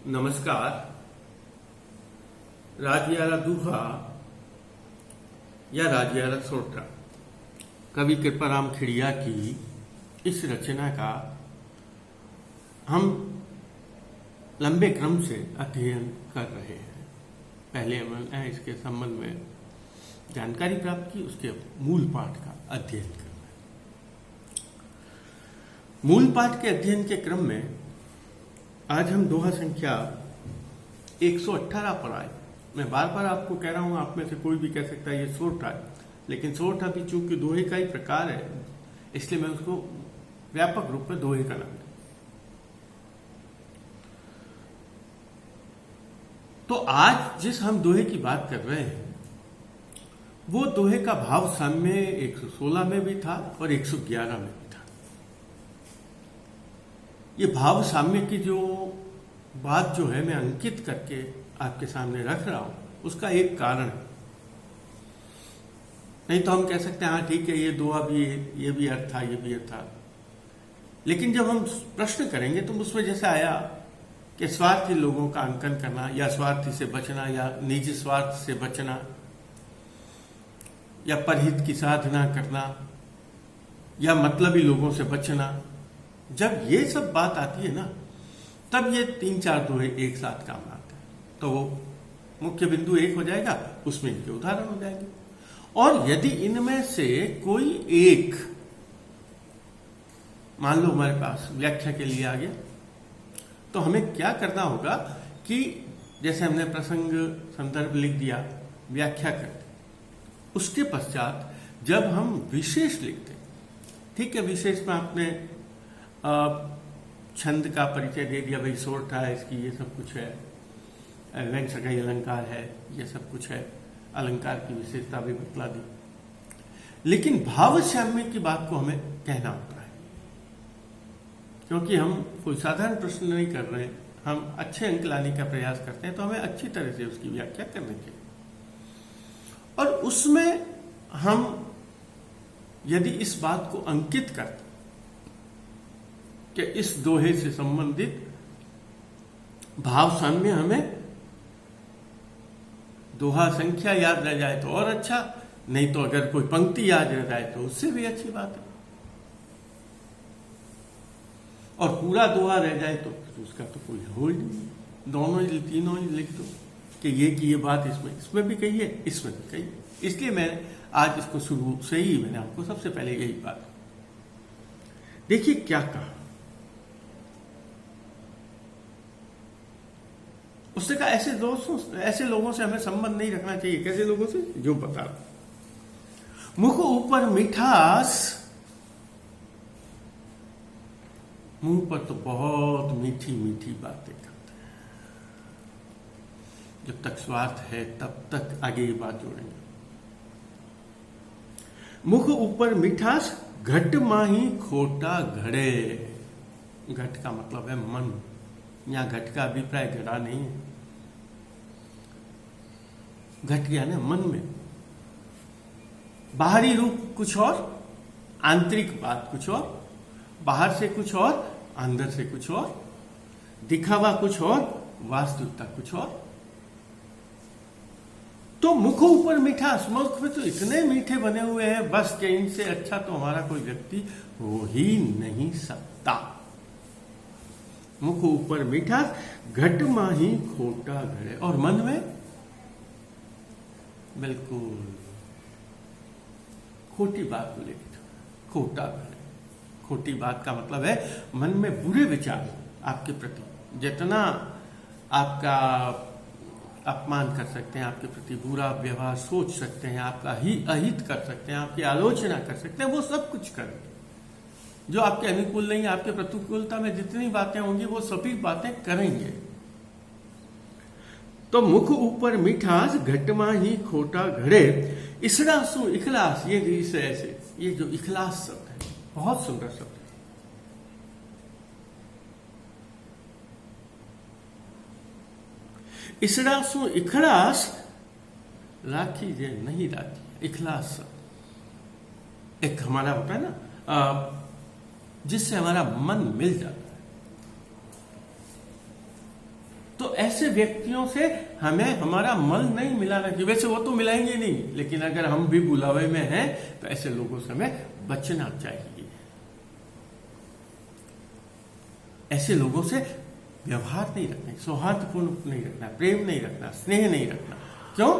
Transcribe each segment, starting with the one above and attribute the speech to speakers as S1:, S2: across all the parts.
S1: नमस्कार। राजयारा दूहा या राजयारा सोरठा कवि कृपाराम खिड़िया की इस रचना का हम लंबे क्रम से अध्ययन कर रहे हैं। पहले हमने इसके संबंध में जानकारी प्राप्त की, उसके मूल पाठ का अध्ययन करना है। मूल पाठ के अध्ययन के क्रम में आज हम दोहा संख्या 118 पर आए। मैं बार बार आपको कह रहा हूं, आप में से कोई भी कह सकता है ये सोरठा है, लेकिन सोरठा भी चूंकि दोहे का ही प्रकार है, इसलिए मैं उसको व्यापक रूप में दोहे का नाम दूं। तो आज जिस हम दोहे की बात कर रहे हैं वो दोहे का भाव साम्य 116 में भी था और 111 में भी था। ये भाव साम्य की जो बात जो है मैं अंकित करके आपके सामने रख रहा हूं, उसका एक कारण है। नहीं तो हम कह सकते हैं हाँ ठीक है, ये दोहा भी, ये भी अर्थ था, ये भी अर्थ था। लेकिन जब हम प्रश्न करेंगे तो उसमें जैसे आया कि स्वार्थी लोगों का अंकन करना या स्वार्थी से बचना या निजी स्वार्थ से बचना या परहित की साधना करना या मतलबी लोगों से बचना, जब ये सब बात आती है ना, तब ये 3-4 दोहे एक साथ काम आते हैं। तो वो मुख्य बिंदु एक हो जाएगा, उसमें इनके उदाहरण हो जाएंगे। और यदि इनमें से कोई एक मान लो हमारे पास व्याख्या के लिए आ गया, तो हमें क्या करना होगा कि जैसे हमने प्रसंग संदर्भ लिख दिया, व्याख्या कर दी, उसके पश्चात जब हम विशेष लिखते, ठीक है, विशेष में आपने छंद का परिचय दे दिया, भाई सोरठा है, इसकी ये सब कुछ है, व्यंग सगाई अलंकार है, ये सब कुछ है, अलंकार की विशेषता भी बतला दी। लेकिन भाव साम्य की बात को हमें कहना होता है, क्योंकि हम कोई साधारण प्रश्न नहीं कर रहे हैं, हम अच्छे अंक लाने का प्रयास करते हैं, तो हमें अच्छी तरह से उसकी व्याख्या करनी चाहिए। और उसमें हम यदि इस बात को अंकित करते कि इस दोहे से संबंधित भाव साम्य, हमें दोहा संख्या याद रह जाए तो और अच्छा, नहीं तो अगर कोई पंक्ति याद रह जाए तो उससे भी अच्छी बात है, और पूरा दोहा रह जाए तो उसका तो कोई हो ही नहीं। दोनों ही, तीनों ही लिख दो कि ये बात इसमें भी कही है, इसमें भी कही है। इसलिए मैं आज इसको शुरू से ही मैंने आपको सबसे पहले यही बात, देखिए क्या कहा। उसने कहा ऐसे लोगों से हमें संबंध नहीं रखना चाहिए। कैसे लोगों से? जो बता रहा, मुख ऊपर मिठास, मुंह पर तो बहुत मीठी मीठी बातें करते हैं। जब तक स्वार्थ है तब तक आगे ये बात जोड़ेंगे। मुख ऊपर मिठास, घट माही खोटा घड़े। घट का मतलब है मन। यहां घट का अभिप्राय घड़ा नहीं है, घट गया ना मन में। बाहरी रूप कुछ और, आंतरिक बात कुछ और, बाहर से कुछ और, अंदर से कुछ और, दिखावा कुछ और, वास्तविकता कुछ और। तो मुख ऊपर मिठास, मुख में तो इतने मीठे बने हुए हैं बस कि इनसे अच्छा तो हमारा कोई व्यक्ति हो ही नहीं सकता। मुख ऊपर मिठास, घट माही खोटा घड़े। और मन में बिल्कुल खोटी बात को लेकर, खोटा घड़े। खोटी बात का मतलब है मन में बुरे विचार आपके प्रति, जितना आपका अपमान कर सकते हैं, आपके प्रति बुरा व्यवहार सोच सकते हैं, आपका ही अहित कर सकते हैं, आपकी आलोचना कर सकते हैं, वो सब कुछ करेंगे। जो आपके अनुकूल नहीं, आपके प्रतिकूलता में जितनी बातें होंगी वो सभी बातें करेंगे। तो मुख ऊपर मिठास, घटमा ही खोटा घड़े। इसरा सु इखलास, ये ऐसे, ये जो इखलास शब्द है बहुत सुंदर शब्द है। इसरा सु इखलास, राखी जे नहीं राखी। इखलास शब्द एक हमारा होता है ना, जिससे हमारा मन मिल जाता है। तो ऐसे व्यक्तियों से हमें हमारा मन नहीं मिलाना चाहिए। वैसे वो तो मिलाएंगे नहीं, लेकिन अगर हम भी बुलावे में हैं तो ऐसे लोगों से हमें बचना चाहिए। ऐसे लोगों से व्यवहार नहीं रखना, सौहार्दपूर्ण नहीं रखना, प्रेम नहीं रखना, स्नेह नहीं रखना। क्यों?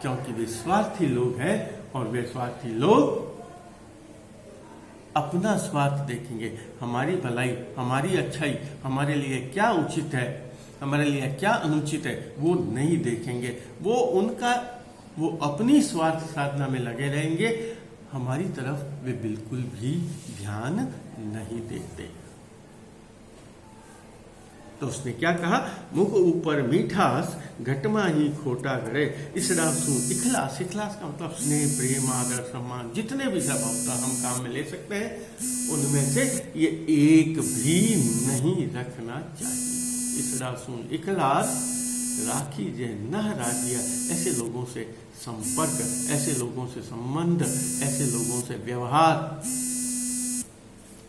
S1: क्योंकि वे स्वार्थी लोग हैं, और वे स्वार्थी लोग अपना स्वार्थ देखेंगे। हमारी भलाई, हमारी अच्छाई, हमारे लिए क्या उचित है, हमारे लिए क्या अनुचित है, वो नहीं देखेंगे। वो अपनी स्वार्थ साधना में लगे रहेंगे। हमारी तरफ वे बिल्कुल भी ध्यान नहीं देते। तो उसने क्या कहा? मुख ऊपर मीठास, घटमा ही खोटा गड़े। इसरासु इखलास, इखलास का मतलब स्नेह, प्रेम, आदर, सम्मान, जितने भी सब हम काम में ले सकते हैं, उनमें से ये एक भी नहीं रखना चाहिए। इसरासु इखलास राखी जे न राजिया। ऐसे लोगों से संपर्क, ऐसे लोगों से संबंध, ऐसे लोगों से व्यवहार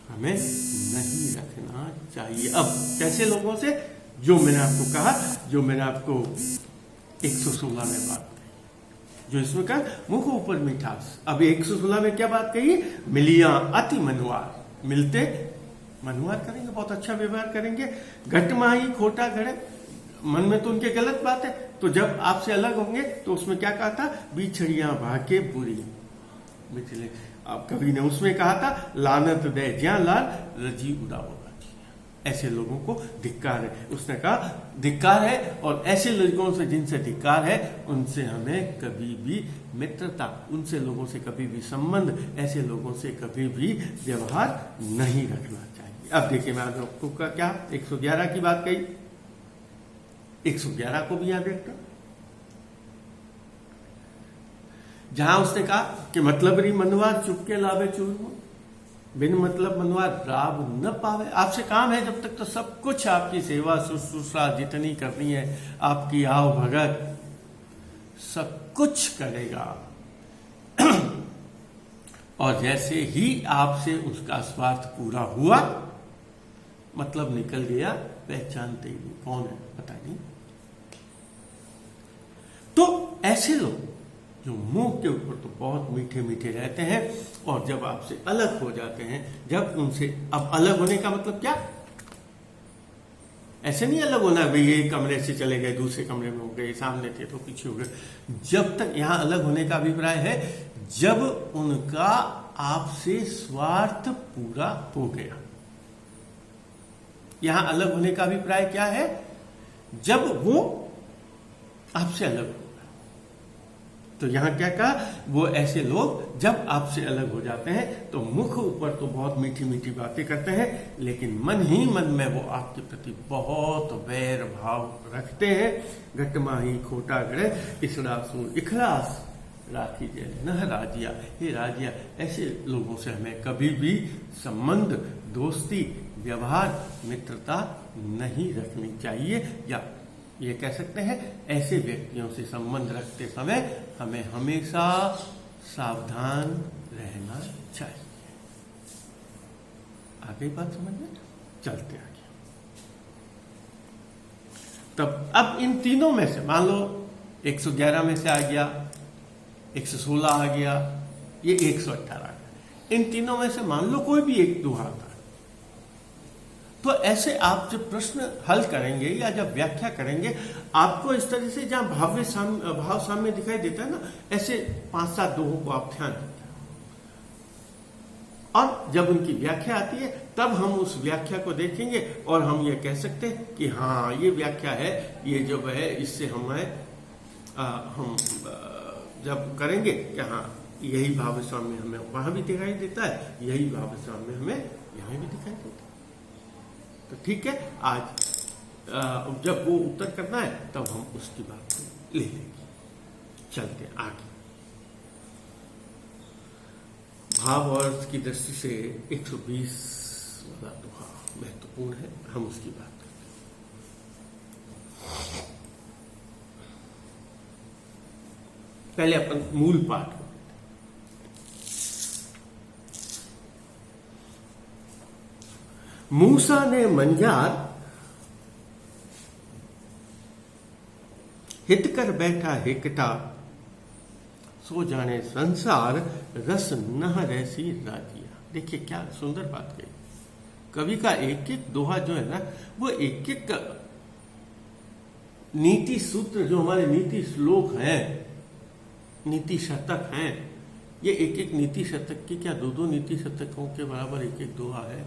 S1: हमें नहीं रखना चाहिए। अब कैसे लोगों से? जो मैंने आपको कहा, जो मैंने आपको 116 में बात कही, जो इसमें कहा मुख ऊपर मिठास। अब 116 में क्या बात कही? मिलिया अति मनुवार, मिलते मनुवार करेंगे, बहुत अच्छा व्यवहार करेंगे। घटमा ही खोटा घड़े, मन में तो उनके गलत बात है, तो जब आपसे अलग होंगे तो उसमें क्या कहा था? बिछड़ियां भागे बुरी मिथिले। अब कवि ने उसमें कहा था लानत दे ज्या लाल रजी उड़ाओ। ऐसे लोगों को धिक्कार है। उसने कहा धिक्कार है, और ऐसे लोगों से जिनसे धिक्कार है उनसे हमें कभी भी मित्रता, उनसे लोगों से कभी भी संबंध, ऐसे लोगों से कभी भी व्यवहार नहीं रखना चाहिए। अब देखिए, मैं आपको क्या 111 की बात कही, 111 को भी यहां देखता, जहां उसने कहा कि मतलब री मनवार चुपके लावे चूरमा, बिन मतलब मनवार राब न पावे। आपसे काम है जब तक तो सब कुछ आपकी सेवा शुश्रूषा जितनी करनी है, आपकी आव भगत सब कुछ करेगा। और जैसे ही आपसे उसका स्वार्थ पूरा हुआ, मतलब निकल गया, पहचानते ही नहीं कौन है, पता नहीं। तो ऐसे लोग जो मुंह के ऊपर तो बहुत मीठे मीठे रहते हैं, और जब आपसे अलग हो जाते हैं, जब उनसे, अब अलग होने का मतलब क्या? ऐसे नहीं अलग होना भाई ये कमरे से चले गए, दूसरे कमरे में हो गए, सामने थे तो पीछे हो गए। जब तक, यहां अलग होने का अभिप्राय है जब उनका आपसे स्वार्थ पूरा हो गया। यहां अलग होने का अभिप्राय क्या है? जब वो आपसे अलग हो। तो यहां क्या कहा? वो ऐसे लोग जब आपसे अलग हो जाते हैं तो मुख ऊपर तो बहुत मीठी मीठी बातें करते हैं, लेकिन मन ही मन में वो आपके प्रति बहुत वैर भाव रखते हैं। घटमा ही खोटा गड़े, इसरासु इखलास राखी जय न राजिया। हे राजिया, ऐसे लोगों से हमें कभी भी संबंध, दोस्ती, व्यवहार, मित्रता नहीं रखनी चाहिए। या ये कह सकते हैं, ऐसे व्यक्तियों से संबंध रखते समय हमें हमेशा सावधान रहना चाहिए। आगे बात समझ में? चलते आगे। तब अब इन तीनों में से मान लो 111 में से आ गया, 116 आ गया, ये 118 आ गया। इन तीनों में से मान लो कोई भी एक दोहा था, तो ऐसे आप जब प्रश्न हल करेंगे या जब व्याख्या करेंगे, आपको इस तरह से जहां भाव साम्य दिखाई देता है ना, ऐसे 5-7 दोहों को आप ध्यान देते हैं, और जब उनकी व्याख्या आती है तब हम उस व्याख्या को देखेंगे और हम ये कह सकते हैं कि हाँ ये व्याख्या है, ये जो है इससे हम जब करेंगे कि हाँ यही भाव साम्य हमें वहां भी दिखाई देता है, यही भाव साम्य हमें यहां भी दिखाई देता है। तो ठीक है, आज जब वो उत्तर करना है तब हम उसकी बात को ले लेंगे। चलते आगे। भाव और अर्थ की दृष्टि से 120 वाला दोहा महत्वपूर्ण है, हम उसकी बात करते हैं। पहले अपन मूल पाठ को, मूसा ने मंजार हित कर बैठा हेकटा, सो जाने संसार रस नह रहसी राजिया। देखिए क्या सुंदर बात कही। कवि का एक एक दोहा जो है ना, वो एक एक नीति सूत्र, जो हमारे नीति श्लोक हैं, नीति शतक हैं, ये एक एक नीति शतक की क्या 2-2 नीति शतकों के बराबर एक एक दोहा है।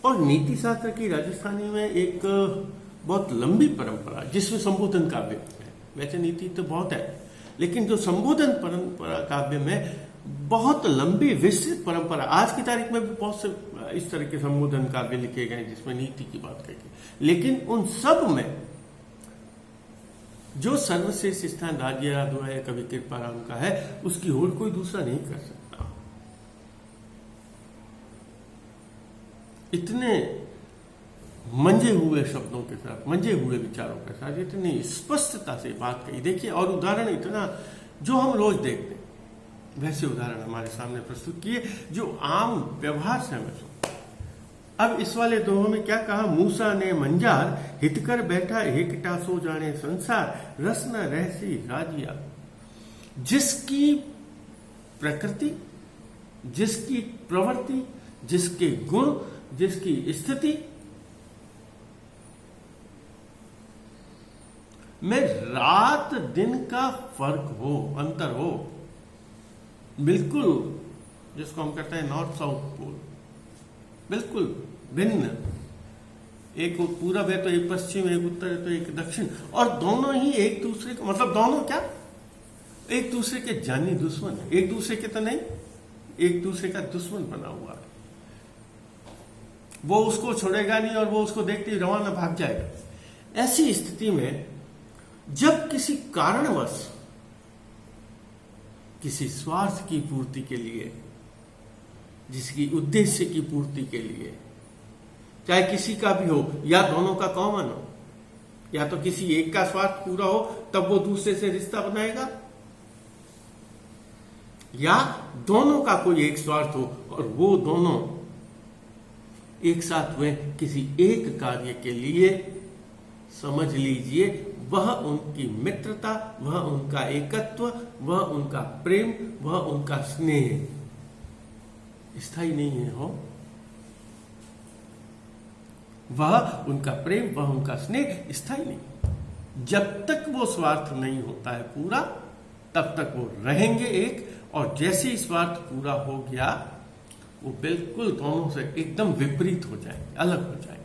S1: और नीति शास्त्र की राजस्थानी में एक बहुत लंबी परंपरा, जिसमें संबोधन काव्य है। वैसे नीति तो बहुत है, लेकिन जो संबोधन परंपरा काव्य में बहुत लंबी विस्तृत परंपरा, आज की तारीख में भी बहुत से इस तरह के संबोधन काव्य लिखे गए जिसमें नीति की बात करके, लेकिन उन सब में जो सर्वश्रेष्ठ स्थान राजराद्वाय कवि कृपाराम का है, उसकी होड़ कोई दूसरा नहीं कर सकता। इतने मंजे हुए शब्दों के साथ, मंजे हुए विचारों के साथ इतनी स्पष्टता से बात कही। देखिए, और उदाहरण इतना जो हम रोज देखते हैं, वैसे उदाहरण हमारे सामने प्रस्तुत किए जो आम व्यवहार से हमें सुनते। अब इस वाले दोहों में क्या कहा? मूसा ने मंजार, हित कर बैठा हेकटा, सो जाने संसार रस न रहसी राजिया। जिसकी प्रकृति, जिसकी प्रवृत्ति, जिसके गुण, जिसकी स्थिति में रात दिन का फर्क हो, अंतर हो, बिल्कुल जिसको हम कहते हैं नॉर्थ साउथ पोल, बिल्कुल भिन्न, एक पूरब है तो एक पश्चिम, एक उत्तर है तो एक दक्षिण, और दोनों ही एक दूसरे को, मतलब दोनों क्या, एक दूसरे के जानी दुश्मन, एक दूसरे के तो नहीं, एक दूसरे का दुश्मन बना हुआ है। वो उसको छोड़ेगा नहीं और वो उसको देखते ही रवाना भाग जाएगा। ऐसी स्थिति में जब किसी कारणवश, किसी स्वार्थ की पूर्ति के लिए, जिसकी उद्देश्य की पूर्ति के लिए, चाहे किसी का भी हो या दोनों का कॉमन हो, या तो किसी एक का स्वार्थ पूरा हो तब वो दूसरे से रिश्ता बनाएगा, या दोनों का कोई एक स्वार्थ हो और वो दोनों एक साथ हुए किसी एक कार्य के लिए, समझ लीजिए वह उनकी मित्रता, वह उनका एकत्व, वह उनका प्रेम, वह उनका स्नेह स्थायी नहीं है। हो वह उनका प्रेम, वह उनका स्नेह स्थायी नहीं। जब तक वो स्वार्थ नहीं होता है पूरा, तब तक वो रहेंगे एक, और जैसे ही स्वार्थ पूरा हो गया, वो बिल्कुल दोनों से एकदम विपरीत हो जाएंगे, अलग हो जाएंगे,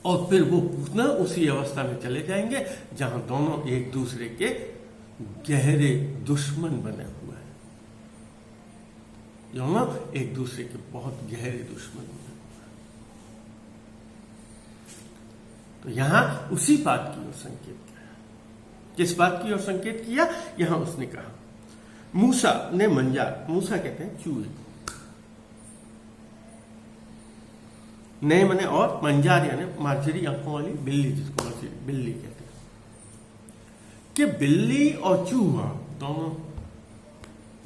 S1: और फिर वो पुनः उसी अवस्था में चले जाएंगे जहां दोनों एक दूसरे के गहरे दुश्मन बने हुए हैं। दोनों एक दूसरे के बहुत गहरे दुश्मन बने हुए हैं। तो यहां उसी बात की ओर संकेत किया। किस बात की ओर संकेत किया? यहां उसने कहा मूसा ने मंजार, मूसा कहते हैं चूहे, नए मने, और मंजार यानी मार्जरी आंखों वाली बिल्ली, जिसको मार्जरी बिल्ली कहते हैं, कि बिल्ली और चूहा दोनों,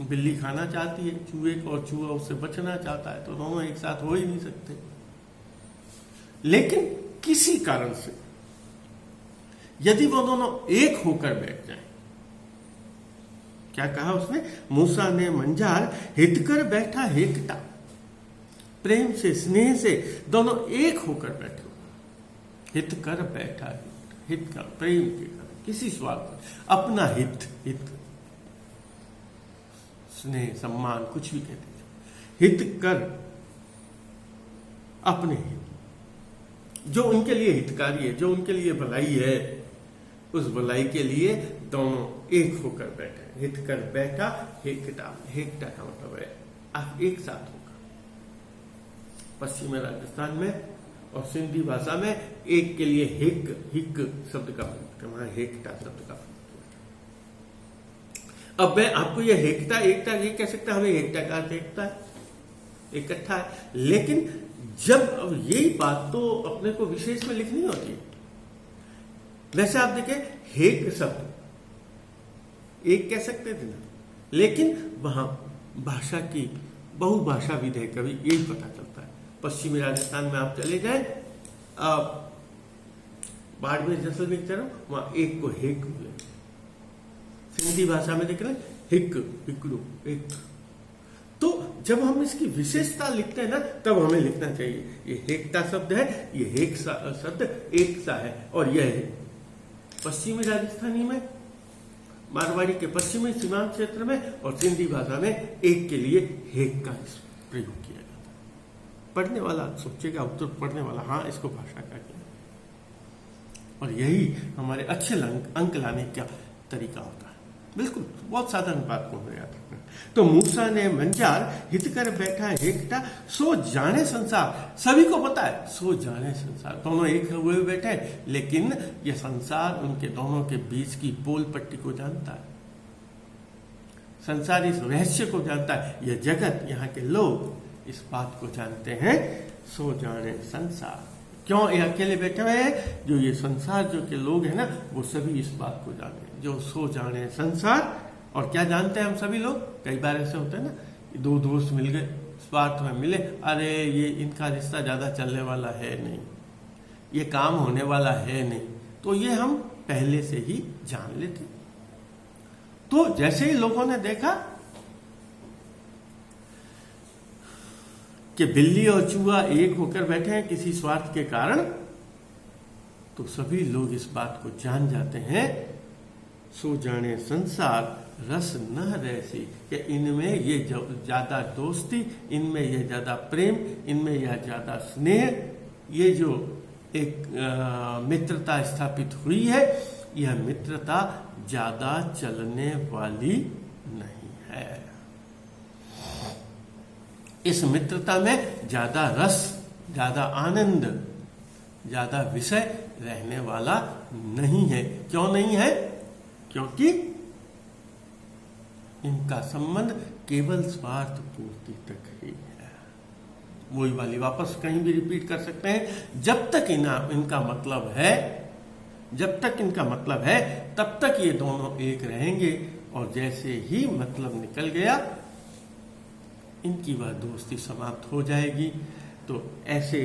S1: बिल्ली खाना चाहती है चूहे को और चूहा उससे बचना चाहता है, तो दोनों एक साथ हो ही नहीं सकते। लेकिन किसी कारण से यदि वो दोनों एक होकर बैठ जाएं, क्या कहा उसने? मूसा ने मंजार, हित कर बैठा हेकटा, प्रेम से, स्नेह से दोनों एक होकर बैठे हो। हित कर बैठा, हित कर, प्रेम के कर, किसी स्वार्थ, अपना हित, हित स्नेह सम्मान कुछ भी कहते, हित कर, अपने हित, जो उनके लिए हितकारी है, जो उनके लिए भलाई है, उस भलाई के लिए दोनों एक होकर बैठे। हित कर बैठा हेकटा, हेकटा का मतलब है आप एक साथ होकर। पश्चिमी राजस्थान में और सिंधी भाषा में एक के लिए हिक, हिक शब्द का प्रयोग, हेकटा शब्द का प्रयोग। अब मैं आपको यह हेकटा, एकटा ये कह सकता, हमें हेकटा का अर्थ एकता है, इकट्ठा है, लेकिन जब अब यही बात तो अपने को विशेष में लिखनी होती है। वैसे आप देखें, हेक शब्द एक कह सकते थे ना, लेकिन वहां भाषा की बहुभाषा विधेय कभी यही पता चलता है, पश्चिमी राजस्थान में आप चले जाए, बाड़मेर जैसलमेर की तरफ, वहां एक को हेक बोले। सिंधी भाषा में देख रहे हैं हिक, हिकड़ो, एक। तो जब हम इसकी विशेषता लिखते हैं ना, तब हमें लिखना चाहिए ये हेकता शब्द है, ये हेक शब्द एक सा है, और यह है पश्चिमी राजस्थानी में, मारवाड़ी के पश्चिमी सीमांत क्षेत्र में, और सिंधी भाषा में एक के लिए हेक का प्रयोग किया जाता है। पढ़ने वाला सोचेगा, उत्तर पढ़ने वाला हाँ इसको भाषा का किया, और यही हमारे अच्छे अंक लाने का तरीका होता है। बिल्कुल बहुत साधारण बात को हो याद रखना। तो मूसा ने मंजार हित कर बैठा हेकता, सो जाने संसार। सभी को पता है सो जाने संसार, दोनों एक हुए बैठे हैं, लेकिन यह संसार उनके दोनों के बीच की पोल पट्टी को जानता है। संसार इस रहस्य को जानता है, यह जगत, यहाँ के लोग इस बात को जानते हैं, सो जाने संसार। क्यों ये अकेले बैठे हुए हैं? जो ये संसार जो के लोग हैं ना, वो सभी इस बात को जाने, जो सो जाने संसार। और क्या जानते हैं हम सभी लोग? कई बार ऐसे होते हैं ना, दो दोस्त मिल गए, स्वार्थ में मिले, अरे ये इनका रिश्ता ज्यादा चलने वाला है नहीं, ये काम होने वाला है नहीं, तो ये हम पहले से ही जान लेते। तो जैसे ही लोगों ने देखा कि बिल्ली और चूहा एक होकर बैठे हैं किसी स्वार्थ के कारण, तो सभी लोग इस बात को जान जाते हैं, सो जाने संसार रस न रहसी, कि इनमें ये ज्यादा दोस्ती, इनमें ये ज्यादा प्रेम, इनमें यह ज्यादा स्नेह, ये जो एक मित्रता स्थापित हुई है, यह मित्रता ज्यादा चलने वाली नहीं है। इस मित्रता में ज्यादा रस, ज्यादा आनंद, ज्यादा विषय रहने वाला नहीं है। क्यों नहीं है? क्योंकि इनका संबंध केवल स्वार्थ पूर्ति तक ही है। वही वाली वापस कहीं भी रिपीट कर सकते हैं, जब तक इनका मतलब है, जब तक इनका मतलब है तब तक ये दोनों एक रहेंगे, और जैसे ही मतलब निकल गया इनकी वह दोस्ती समाप्त हो जाएगी। तो ऐसे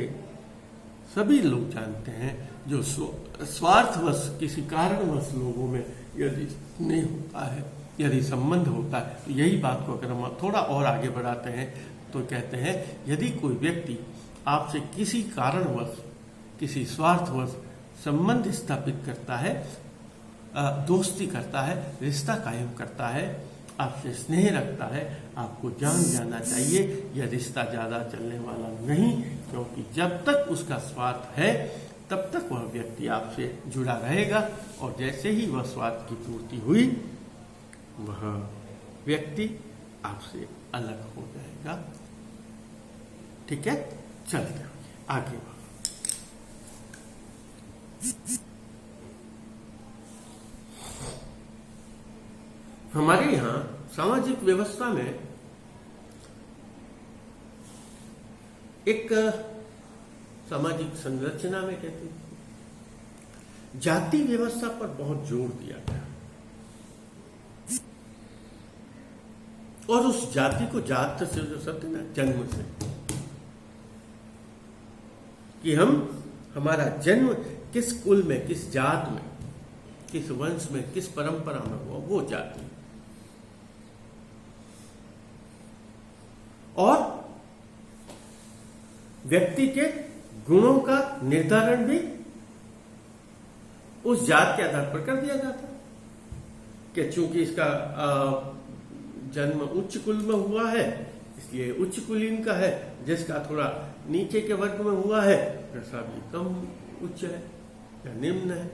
S1: सभी लोग जानते हैं, जो स्वार्थवश किसी कारणवश लोगों में यदि स्नेह होता है, यदि संबंध होता है, तो यही बात को अगर हम थोड़ा और आगे बढ़ाते हैं तो कहते हैं, यदि कोई व्यक्ति आपसे किसी कारणवश, किसी स्वार्थवश संबंध स्थापित करता है, दोस्ती करता है, रिश्ता कायम करता है, आपसे स्नेह रखता है, आपको जान जाना चाहिए यह रिश्ता ज्यादा चलने वाला नहीं, क्योंकि जब तक उसका स्वार्थ है तब तक वह व्यक्ति आपसे जुड़ा रहेगा, और जैसे ही वह स्वार्थ की पूर्ति हुई, वह व्यक्ति आपसे अलग हो जाएगा। ठीक है, चलते हैं आगे। हमारे यहाँ सामाजिक व्यवस्था में एक सामाजिक संरचना में कहते हैं जाति व्यवस्था पर बहुत जोर दिया गया, और उस जाति को जात से जो शब्द ना, जन्म से, कि हमारा जन्म किस कुल में, किस जात में, किस वंश में, किस परंपरा में हुआ, वो जाति। और व्यक्ति के गुणों का निर्धारण भी उस जात के आधार पर कर दिया जाता कि चूंकि इसका जन्म उच्च कुल में हुआ है इसलिए उच्च कुलीन का है, जिसका थोड़ा नीचे के वर्ग में हुआ है वैसा भी कम उच्च है या निम्न है।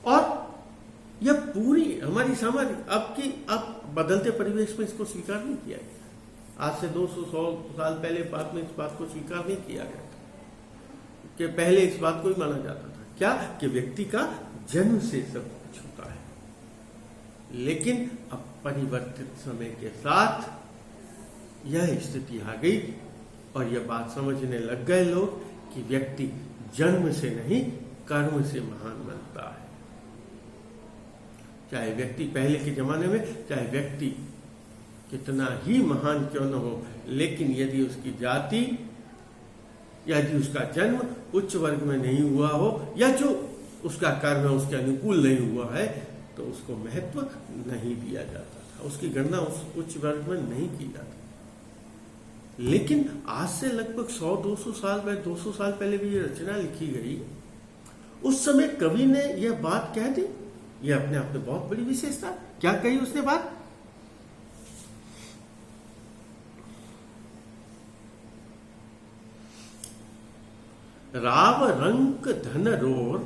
S1: और यह पूरी हमारी सामाजिक अब बदलते परिवेश में इसको स्वीकार नहीं किया गया। आज से 200 साल पहले बाद में इस बात को स्वीकार नहीं किया गया था, कि पहले इस बात को ही माना जाता था क्या कि व्यक्ति का जन्म से सब कुछ होता है। लेकिन अब परिवर्तित समय के साथ यह स्थिति आ गई और यह बात समझने लग गए लोग कि व्यक्ति जन्म से नहीं कर्म से महान बनता है। चाहे व्यक्ति पहले के जमाने में, चाहे व्यक्ति कितना ही महान क्यों न हो, लेकिन यदि उसकी जाति, यदि उसका जन्म उच्च वर्ग में नहीं हुआ हो, या जो उसका कर्म है उसके अनुकूल नहीं हुआ है, तो उसको महत्व नहीं दिया जाता था, उसकी गणना उस उच्च वर्ग में नहीं की जाती। लेकिन आज से लगभग 100-200 साल पहले, 200 साल पहले भी ये रचना लिखी गई। उस समय कवि ने यह बात कह दी। यह अपने आप में बहुत बड़ी विशेषता। क्या कही उसने बात? राव रंक धन रोर,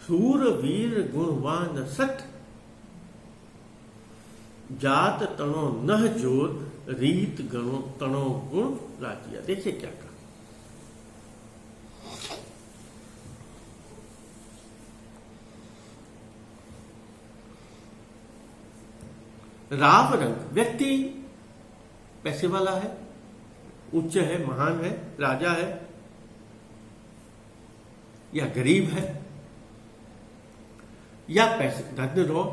S1: सूर वीर गुणवान सठ, जात तणो नह जोर, रीत गणो तणो गुण राजिया। देखिए क्या कहा। राव रंग व्यक्ति पैसे वाला है, उच्च है, महान है, राजा है, या गरीब है, या पैसे धन रो,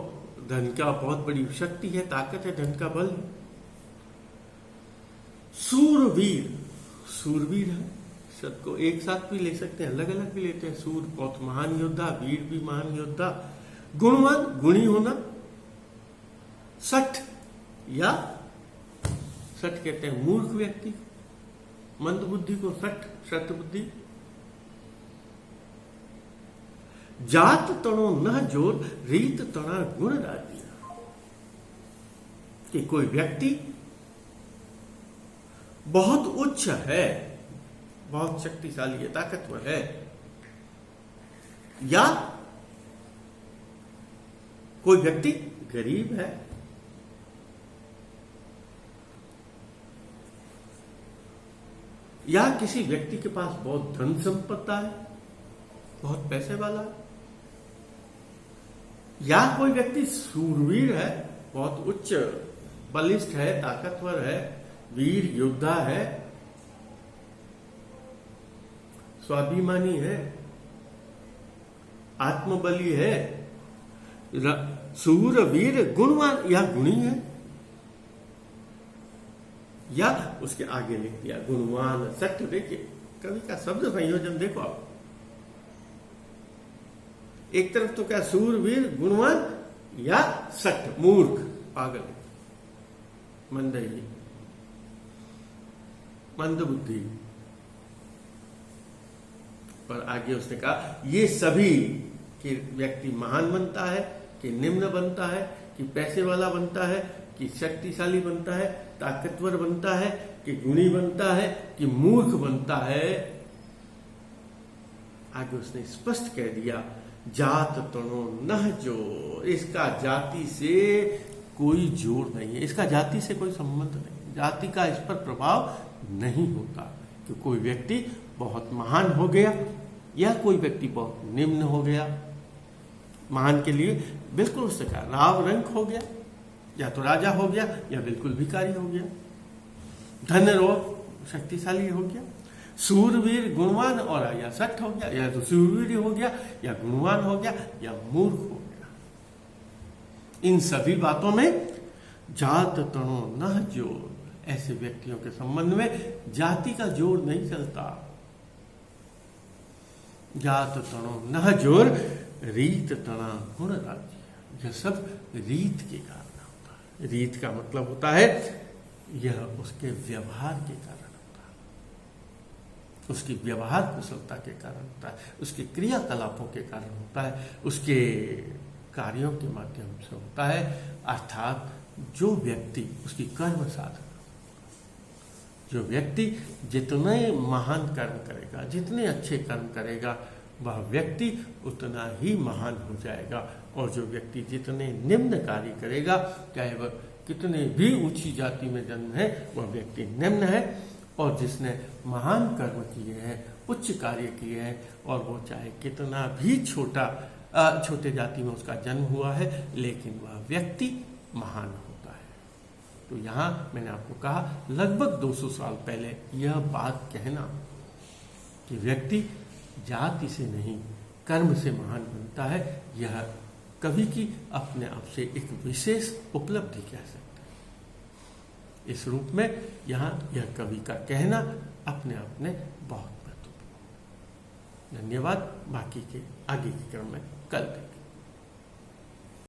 S1: धन का बहुत बड़ी शक्ति है, ताकत है, धन का बल है। सूरवीर, सूरवीर है, सबको एक साथ भी ले सकते हैं, अलग अलग भी लेते हैं। सूर बहुत महान योद्धा, वीर भी महान योद्धा। गुणवान, गुणी होना। सठ, या सठ कहते हैं मूर्ख व्यक्ति, मंद बुद्धि को सठ, सठ बुद्धि। जात तणो न जोर, रीत तना गुण राजिया। कि कोई व्यक्ति बहुत उच्च है, बहुत शक्तिशाली है, ताकतवर है, या कोई व्यक्ति गरीब है, या किसी व्यक्ति के पास बहुत धन संपत्ति है, बहुत पैसे वाला है, या कोई व्यक्ति सूरवीर है, बहुत उच्च बलिष्ठ है, ताकतवर है, वीर योद्धा है, स्वाभिमानी है, आत्मबली है, सूरवीर गुणवान या गुणी है, या उसके आगे लिख दिया गुणवान सठ। देखिए कवि का शब्द संयोजन देखो आप। एक तरफ तो क्या सूरवीर गुणवान, या सठ मूर्ख, पागल, मंदही, मंद बुद्धि। पर आगे उसने कहा ये सभी कि व्यक्ति महान बनता है, कि निम्न बनता है, कि पैसे वाला बनता है, कि शक्तिशाली बनता है, ताकतवर बनता है, कि गुणी बनता है, कि मूर्ख बनता है। आगे उसने स्पष्ट कह दिया जात तणो नह जोर, इसका जाति से कोई जोड़ नहीं है, इसका जाति से कोई संबंध नहीं, जाति का इस पर प्रभाव नहीं होता। कि कोई व्यक्ति बहुत महान हो गया या कोई व्यक्ति बहुत निम्न हो गया। महान के लिए बिल्कुल उससे कहा राव रंक हो गया, या तो राजा हो गया, या बिल्कुल भिखारी हो गया। धन रोग, शक्तिशाली हो गया। सूरवीर गुणवान, और या सठ हो गया, या तो सूरवीर हो गया, या गुणवान हो गया, या मूर्ख हो गया। इन सभी बातों में जात तणो न जोर, ऐसे व्यक्तियों के संबंध में जाति का जोर नहीं चलता। जात तणो न जोर, रीत तना गुण राज्य। यह सब रीत के कारण होता है। रीत का मतलब होता है यह उसके व्यवहार के कारण होता है, उसकी व्यवहार कुशलता के कारण होता है, उसके क्रियाकलापों के कारण होता है, उसके कार्यों के माध्यम से होता है। अर्थात जो व्यक्ति उसकी कर्म साधना, जो व्यक्ति जितने महान कर्म करेगा, जितने अच्छे कर्म करेगा, वह व्यक्ति उतना ही महान हो जाएगा। और जो व्यक्ति जितने निम्न कार्य करेगा, चाहे वह कितने भी ऊंची जाति में जन्म है, वह व्यक्ति निम्न है। और जिसने महान कर्म किए हैं, उच्च कार्य किए हैं, और वो चाहे कितना भी छोटे जाति में उसका जन्म हुआ है, लेकिन वह व्यक्ति महान होता है। तो यहाँ मैंने आपको कहा लगभग 200 साल पहले यह बात कहना कि व्यक्ति जाति से नहीं कर्म से महान बनता है, यह कवि की अपने आप से एक विशेष उपलब्धि कह सकते हैं। इस रूप में यहाँ यह कवि का कहना अपने आप में बहुत महत्वपूर्ण। धन्यवाद। बाकी के आगे के क्रम में कल देखें।